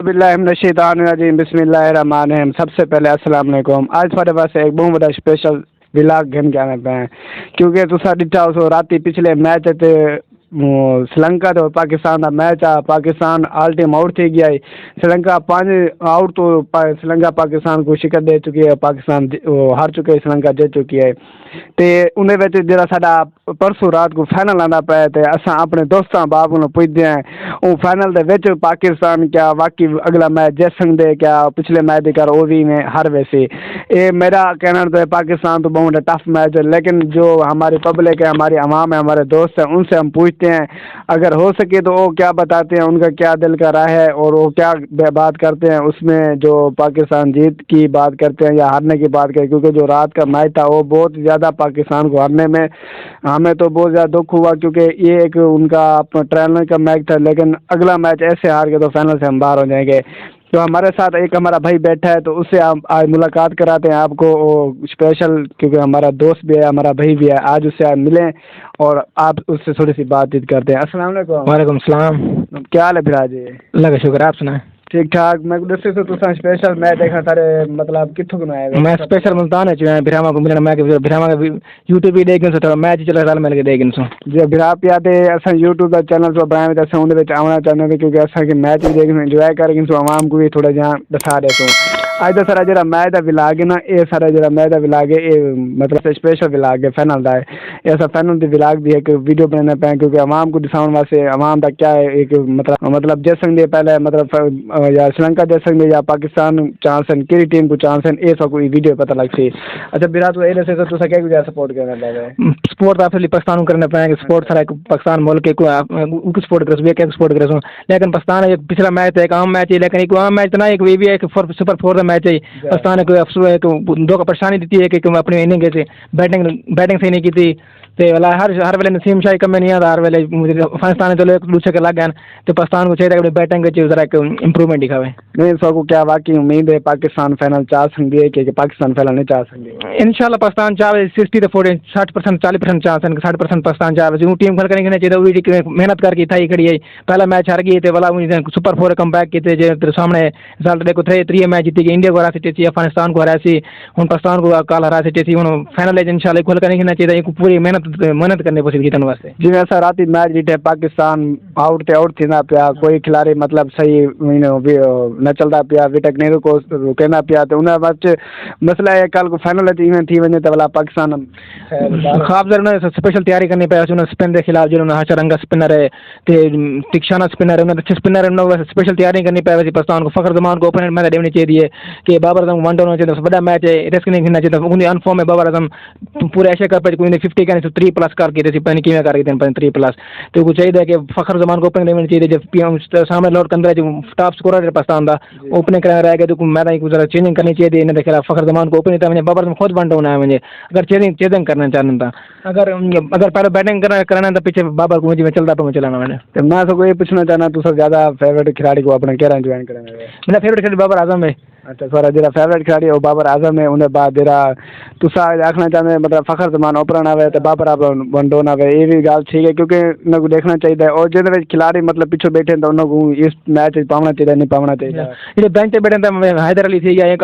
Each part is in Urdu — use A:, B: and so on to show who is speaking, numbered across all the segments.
A: باللہ من الشیطان الرجیم بسم اللہ الرحمن الرحیم. سب سے پہلے السلام علیکم. آج تھوڑے واسطے ایک بہت بڑا اسپیشل ولاگ گھن کے آنے پہ ہیں کیونکہ تسا ڈٹھا ہو راتی پچھلے میچ تے سری لنکا تو پاکستان کا میچ آ پاکستان آل ٹیم آؤٹ تھی گیا ہے. سری لنکا 5 آؤٹ تو سری لنکا پاکستان کو شکست دے چکی ہے. پاکستان ہار چکے ہے, سری لنکا جیت چکی ہے. تے انہیں وچ جڑا ساڈا پرسوں رات کو فائنل آنا پیا تے اساں اپنے دوستاں باپ کو پوچھدے ہیں او فائنل دے وچ پاکستان کیا واقعی اگلا میچ جیت سکدے, کیا پچھلے میچ دی کر او بھی میں ہر ویسے اے میرا کہنا تو پاکستان تو بہت ٹف میچ ہے, لیکن جو ہماری پبلک ہے, ہماری عوام ہے, ہمارے دوست ہیں, ان سے ہم پوچھتے ہیں اگر ہو سکے تو وہ کیا بتاتے ہیں, ان کا کیا دل کا رائے ہے اور وہ کیا بات کرتے ہیں اس میں, جو پاکستان جیت کی بات کرتے ہیں یا ہارنے کی بات کریں. کیونکہ جو رات کا میچ تھا وہ بہت زیادہ پاکستان کو ہارنے میں ہمیں تو بہت زیادہ دکھ ہوا, کیونکہ یہ ایک ان کا ٹرینر کا میچ تھا, لیکن اگلا میچ ایسے ہار گئے تو فائنل سے ہم باہر ہو جائیں گے. تو ہمارے ساتھ ایک ہمارا بھائی بیٹھا ہے تو اس سے ہم آج ملاقات کراتے ہیں آپ کو, اسپیشل کیونکہ ہمارا دوست بھی ہے, ہمارا بھائی بھی ہے. آج اس سے آپ ملیں اور آپ اس سے تھوڑی سی بات چیت کرتے ہیں. السلام علیکم.
B: وعلیکم السلام.
A: کیا حال ہے بھرا جی؟
B: اللہ کا شکر, آپ سنائیں.
A: ٹھیک ٹھاک. میں دسے تو تساں اسپیشل میچ دیکھنا سارے مطلب کتھوں کو آئے
B: میں اسپیشل ملتان ہے چاہے برہما کو ملنا, میں برہما کا یوٹیوب بھی دیکھ سو, تھوڑا میچ چلا رل مل کے دیکھ سو.
A: جو برا پیا تے اساں یوٹیوب کا چینل تو بنایا تے اساں اون دے وچ آونا چاہندے ہیں کیونکہ اساں کے میچ بھی دیکھنے انجوائے کر کے سو عوام کو بھی تھوڑا جہاں دکھا دے سو. اج دا سارا جڑا میچ دا ولاگ ہے نا, اے سارا جڑا میچ دا ولاگ ہے اے مطلب اسپیشل ولاگ ہے فائنل دا ہے. اے اساں فائنل دی ولاگ دی ایک ویڈیو بنانا پیا کیونکہ عوام کو دکھاون واسطے, عوام دا کیا ہے ایک مطلب جیت سکدے پہلے مطلب یا سری لنکا جیت سکدے یا پاکستان چانس ہیں, کیڑی ٹیم کو چانس ہیں, اے سب کو ویڈیو پتہ لگ سی. اچھا برا تو اے دسے تو تساں کیا سپورٹ کرنا لگے
B: سپورٹ اصلی پاکستان کو کرنا پائیں گے. سپورٹ سارا پاکستان ملک کو سپورٹ کرے, ایک سپورٹ کرے, لیکن پاکستان پچھلا میچ ایک عام میچ ہے, لیکن ایک عام میچ نہ, ایک وی بھی ایک سپر 4 کا میچ ہے. پاکستان نے کوئی افسوس ہے دو کا پریشانی دیتی ہے کہ اپنی اننگ سے بیٹنگ صحیح نہیں کی تھی. ہر ویلے نسیم شاہی کم نہیں آتا, ہر ویلے افغانستان تو دوسرے کے لگ گئے, تو پاکستان کو چاہیے کہ بیٹنگ ذرا ایک امپروومنٹ دکھاوے.
A: نہیں سو کو کیا واقعی امید ہے پاکستان فائنل چاہ سکتی ہے کہ پاکستان فائنل نہیں چاہ سکتی؟
B: انشاءاللہ پاکستان چاہے 60 to 40 60% 40% چانس ہے, 60% پاکستان چاہے جو ٹیم کھل کرنے چاہیے وہ محنت کر کے تھائی کھڑی ہے. پہلا میچ ہار گئی والا سپر 4 کم بیک کیتے جو سامنے رزلٹ دیکھو 3 میچ جیتی گئی, انڈیا کو ہرا سکتی تھی, افغانستان کو ہرا سی, ہوں پاکستان کو کل ہرا سکتی تھی. ہوں فائنل انشاءاللہ کھل کرنے چاہیے, پوری محنت کرنے پوسی جیتنے واسطے.
A: جی ایسا راتی میچ جیتے پاکستان آؤٹ تھی نہ پیا, کوئی کھلاڑی مطلب صحیح نہ چلتا پیا, وکٹ نہیں رکنا پیا, تو انہیں بچ مسئلہ ہے کل کو فائنل تھی وجہ تو والا پاکستان
B: خواب اسپیشل تیاری کرنی پی اسپن کے خلاف جو ہچرنگا اسپنر ہے, ٹکشانہ اسپنر ہے, اچھے اسپنر ہے, اسپیشل تیاری کرنی پی پاکستان کو. فخر زمان کو اوپننٹ میچ دینی چاہیے کہ بابر اعظم ون ڈاؤن ہونا چاہیے, بڑا میچ ہے, رسک نہیں کرنا چاہیے. انہیں ان فارم ہے بابر اعظم پورے ایشیا کپ کوئی 50 کا 3+ کر کے تھے, پہلے کیویں کر کے 3+, تو وہ چاہیے کہ فخر زمان کو اوپننگ دینی چاہیے. جب سامنے لوٹ کندرا جو ٹاپ اسکورر ہے پاکستان کا, اوپننگ کرنا رہے گا تو میدان کو ذرا چینجنگ کرنی چاہیے. انہیں دیکھا فخر زمان کو اوپننگ تھا, بابر اعظم خود ون ڈاؤن آیا مجھے, اگر چینجنگ کرنا چاہنا تھا, اگر پہلے بیٹنگ کرنا تو پیچھے بابر کو مجھے چلتا پہ چلانا.
A: میں تو کوئی پوچھنا چاہنا تو سب زیادہ فیوریٹ کھلاڑی کو اپنا کیا جوائن کرنا ہے؟
B: میرا فیوریٹ کھلاڑی بابر اعظم ہے.
A: اچھا سارا جا فیوریٹ کھلاڑی ہے وہ بابر اعظم ہے. انہیں بعد جا تصا آخنا چاہتے مطلب فخر زمان اوپرن آئے تو بابر اعظم ون ڈاؤن آئے, یہ بھی گل ٹھیک ہے کیونکہ انہوں کو دیکھنا چاہیے. اور جہاں کھلاڑی مطلب پیچھے بیٹھے تو انہوں کو اس میچ پاؤنا چاہیے نہیں پاؤنا چاہیے.
B: یہ بینچ پہ بیٹھے تھے حیدر علی تھی یا ایک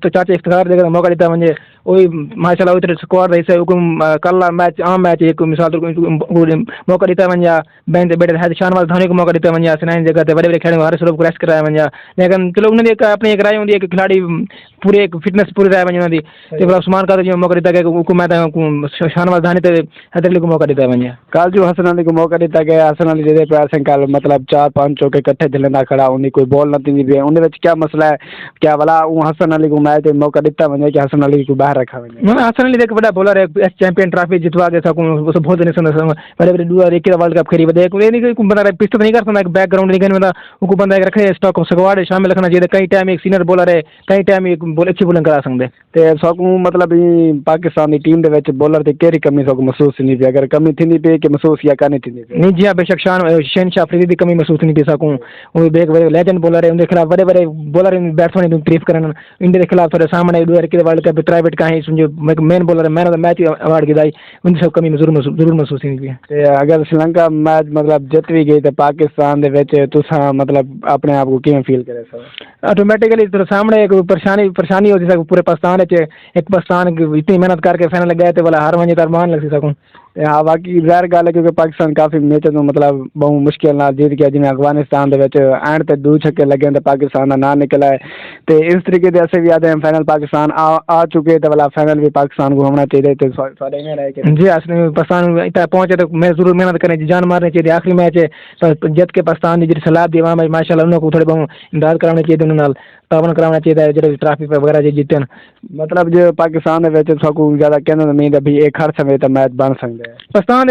B: چاچا افتخار دے کر موقع دیتا مجھے, وہی ماشاء اللہ اتنے اسکواڈ رہی سے کل میچ عام میچ ایک مثال موقع دیتا ونجا, بینچ پہ بیٹھے شاہنواز دھونی کو موقع دیتا ونجا, سنائن جگہ بڑے بڑے کھلاڑی ہر سلوک کو ریسٹ کرایا ونجا. لیکن چلو انہوں نے اپنی ایک رائے ہوتی ہے کہ کھلاڑی پورے ایک فٹنس پوری رائے ونجا دی, عثمان کا جو موقع دیتا کہ میں شاہنواز دھونی تے حیدر علی کو موقع دیتا ونجا.
A: کل جو حسن علی کو موقع دیتا گیا, حسن علی جیسے پیار کل مطلب 4-5 چوکے کٹھے دلنا کھڑا, انہیں کوئی بال نہ تھی بھی, انہیں کیا مسئلہ ہے کیا والا حسن علی کو میچ موقع دیتا ونجا کہ حسن علی کو باہر رکھا ونجا؟
B: حسن علی ایک بڑا بولر ہے, چیمپئن ٹرافی جتوا کے بہت نہیں سن بڑے بڑے ورلڈ کپ کھیلی بندہ پسٹ نہیں کر سکتا, ایک بیک گراؤنڈ نہیں کرنا, ان کو بندہ رکھے اسٹاک سکواڈ شامل رکھنا چاہیے. کئی ٹائم ایک سینئر بولر ہے, کئی ٹائم ایک اچھی بولنگ کرا سکتے.
A: سو مطلب پاکستان کی ٹیم کے بولر کی کہڑی کمی سو محسوس نہیں پی, اگر کمی تھی پی کہ محسوس یا کرنی تھی
B: نہیں جی ہاں بے شک شہنشاہ افریدی کی کمی محسوس نہیں پی سکوں. وہ لیجنڈ بولر ہے, ان کے خلاف بڑے بڑے بولر بیٹسمین تعریف کرنا. انڈیا کے خلاف تھوڑے سامنے ورلڈ کپ ٹرائی وٹ کہیں جو main bowler man of the match award گدائی ان سب کمی ضرور محسوس ہوئی ہے.
A: تے اگر سری لنکا میچ مطلب جت بھی گئی تے پاکستان دے وچ تساں مطلب اپنے آپ کو کیویں فیل کرے سر؟
B: آٹومیٹکلی تو سامنے ایک پریشانی ہوتی ہے پورے پاکستان ایک پاکستان اتنی محنت کر کے فائنل گئے تھے والا ہر ونجے تر مان لگ سکوں.
A: ہاں باقی ظاہر گل ہے کیونکہ پاکستان کافی میچ تو مطلب بہت مشکل نال جیت گیا جی افغانستان دے وچ اینڈ تے 2 چھکے لگے تے پاکستان دا نام نکلا ہے. تے اس طریقے دے اسے بھی آتے ہیں فائنل پاکستان آ چکے تے والا فائنل بھی پاکستان کو ہونا چاہیے. تے سارے میں رہے کہ
B: جی اصل میں پاکستان اتنا پہنچے تو میں ضرور محنت کریں جان مارنی چاہیے. آخری میچ ہے جت کے پاکستان کی جی سلاد دی عوام ہے ماشاء اللہ انہوں کو تھوڑے بہت امداد کرانی چاہیے انہوں تعاون کرانا چاہیے جو ٹرافی وغیرہ جو جیتے ہیں.
A: مطلب جو پاکستان دے وچ سکو زیادہ کہنا نہیں ہے بھی ایک ہر سمے تے میچ بن سکدا ہے.
B: پاکستان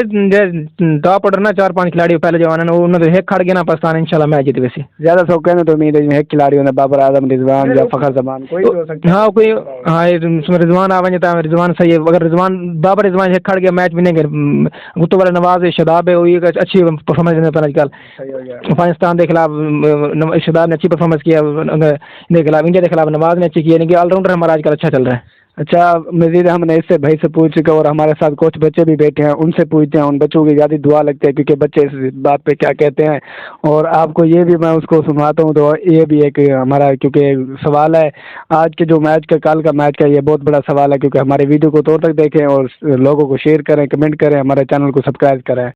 B: ٹاپ آرڈر نا 4-5 کھلاڑی پہلے جو آنے انہوں نے ایک کھڑ گیا نا پاکستان انشاءاللہ میچ جیتے ویسے
A: زیادہ سو کہنے تو امید ہے ایک کھلاڑی ہونا بابر اعظم رضوان یا فخر زمان کوئی بھی ہو سکتا ہے.
B: ہاں کوئی ہاں رضوان آویں تا رضوان صحیح ہے. اگر رضوان بابر رضوان ایک کھڑ گیا میچ بھی نہیں گئے گتو والا نواز شاداب ہے وہی اچھی پرفارمنس دینے پر آج کل پاکستان کے خلاف شاداب نے اچھی پرفارمنس کیا کے خلاف انڈیا کے خلاف نواز نے اچھی کی یعنی کہ آل راؤنڈر ہمارا آج کل اچھا چل رہا ہے.
A: اچھا مزید ہم نے اس سے بھائی سے پوچھ چکا اور ہمارے ساتھ کچھ بچے بھی بیٹھے ہیں ان سے پوچھتے ہیں ان بچوں کی زیادہ دعا لگتے ہیں کیونکہ بچے اس بات پہ کیا کہتے ہیں اور آپ کو یہ بھی میں اس کو سناتا ہوں. تو یہ بھی ایک ہمارا کیونکہ سوال ہے آج کے جو میچ کا کل کا میچ کا یہ بہت بڑا سوال ہے کیونکہ ہمارے ویڈیو کو طور تک دیکھیں اور لوگوں کو شیئر کریں کمنٹ کریں ہمارے چینل کو سبسکرائب کریں.